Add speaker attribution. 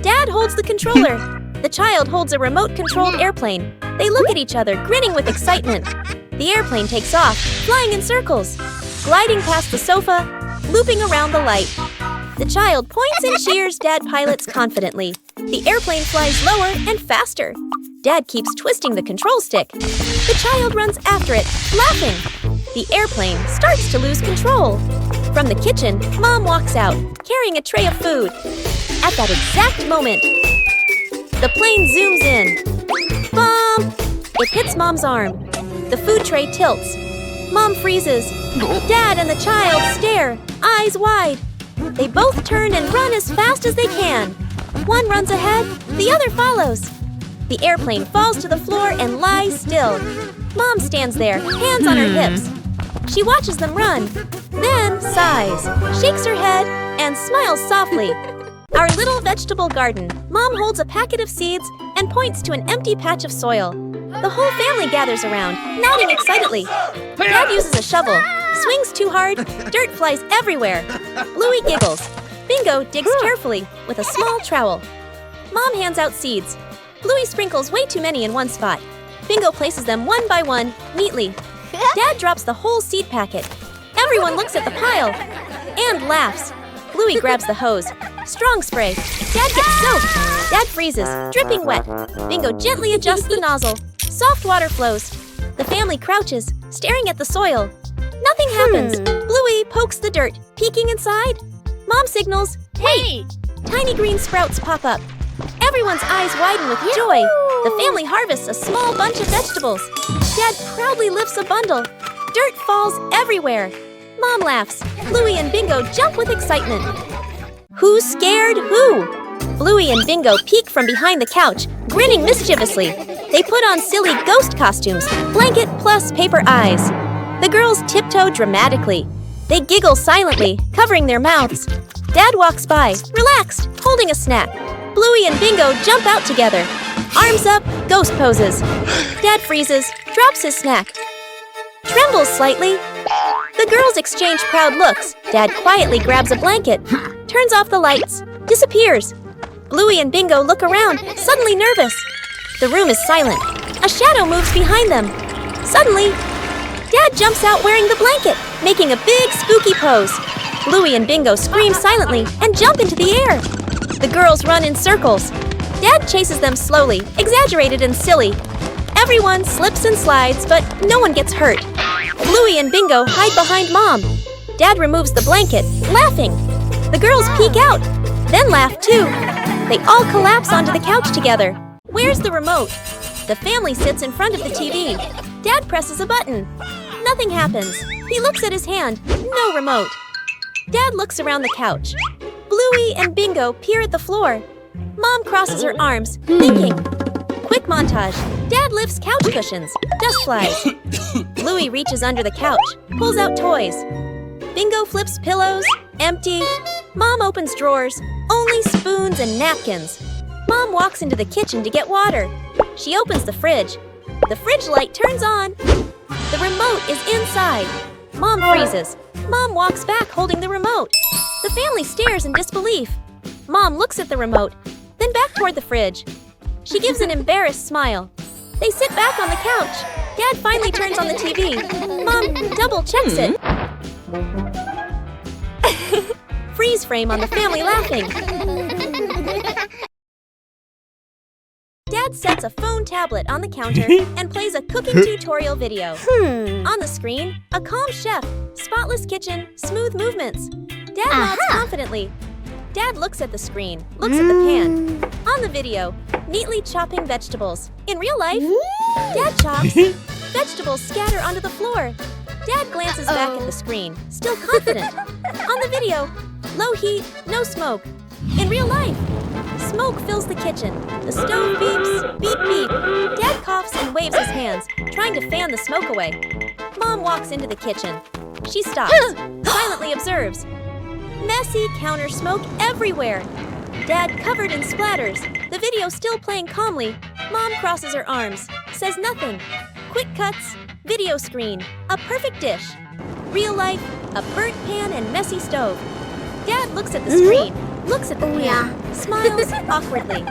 Speaker 1: Dad holds the controller. The child holds a remote-controlled airplane. They look at each other, grinning with excitement. The airplane takes off, flying in circles, gliding past the sofa, looping around the light. The child points and cheers. Dad pilots confidently. The airplane flies lower and faster. Dad keeps twisting the control stick. The child runs after it, laughing. The airplane starts to lose control. From the kitchen, Mom walks out, carrying a tray of food. At that exact moment, the plane zooms in. Mom! It hits Mom's arm. The food tray tilts. Mom freezes. Dad and the child stare, eyes wide. They both turn and run as fast as they can. One runs ahead, the other follows. The airplane falls to the floor and lies still. Mom stands there, hands on her hips. She watches them run, then sighs, shakes her head, and smiles softly. Our little vegetable garden. Mom holds a packet of seeds and points to an empty patch of soil. The whole family gathers around, nodding excitedly. Dad uses a shovel, swings too hard, dirt flies everywhere. Bluey giggles. Bingo digs carefully with a small trowel. Mom hands out seeds. Bluey sprinkles way too many in one spot. Bingo places them one by one, neatly. Dad drops the whole seed packet. Everyone looks at the pile and laughs. Bluey grabs the hose. Strong spray. Dad gets soaked. Dad freezes, dripping wet. Bingo gently adjusts the nozzle. Soft water flows. The family crouches, staring at the soil. Nothing happens. Bluey pokes the dirt, peeking inside. Mom signals, "Hey!" Tiny green sprouts pop up. Everyone's eyes widen with joy. The family harvests a small bunch of vegetables. Dad proudly lifts a bundle. Dirt falls everywhere. Mom laughs. Bluey and Bingo jump with excitement. Who's scared who? Bluey and Bingo peek from behind the couch, grinning mischievously. They put on silly ghost costumes, blanket plus paper eyes. The girls tiptoe dramatically. They giggle silently, covering their mouths. Dad walks by, relaxed, holding a snack. Bluey and Bingo jump out together. Arms up, ghost poses. Dad freezes, drops his snack. Trembles slightly. The girls exchange proud looks. Dad quietly grabs a blanket, turns off the lights, disappears. Bluey and Bingo look around, suddenly nervous. The room is silent. A shadow moves behind them. Suddenly, Dad jumps out wearing the blanket, making a big spooky pose. Bluey and Bingo scream silently and jump into the air. The girls run in circles. Dad chases them slowly, exaggerated and silly. Everyone slips and slides, but no one gets hurt. Bluey and Bingo hide behind Mom. Dad removes the blanket, laughing. The girls peek out, then laugh too. They all collapse onto the couch together. Where's the remote? The family sits in front of the TV. Dad presses a button. Nothing happens. He looks at his hand. No remote. Dad looks around the couch. Bluey and Bingo peer at the floor. Mom crosses her arms, thinking. Quick montage. Dad lifts couch cushions. Dust flies. Bluey reaches under the couch, pulls out toys. Bingo flips pillows. Empty. Mom opens drawers. Only spoons and napkins. Mom walks into the kitchen to get water. She opens the fridge. The fridge light turns on. The remote is inside. Mom freezes. Mom walks back holding the remote. The family stares in disbelief. Mom looks at the remote, then back toward the fridge. She gives an embarrassed smile. They sit back on the couch. Dad finally turns on the TV. Mom double checks it. Freeze frame on the family laughing. Dad sets a phone tablet on the counter and plays a cooking tutorial video. On the screen, a calm chef, spotless kitchen, smooth movements. Dad nods confidently. Dad looks at the screen, looks at the pan. On the video, neatly chopping vegetables. In real life, Dad chops. Vegetables scatter onto the floor. Dad glances back at the screen, still confident. On the video, low heat, no smoke. In real life, smoke fills the kitchen. The stove beeps, beep beep. Dad coughs and waves his hands, trying to fan the smoke away. Mom walks into the kitchen. She stops, silently observes. Messy counter smoke everywhere. Dad covered in splatters. The video still playing calmly. Mom crosses her arms, says nothing. Quick cuts, video screen, a perfect dish. Real life, a burnt pan and messy stove. Dad looks at the screen, looks at the pan, smiles awkwardly.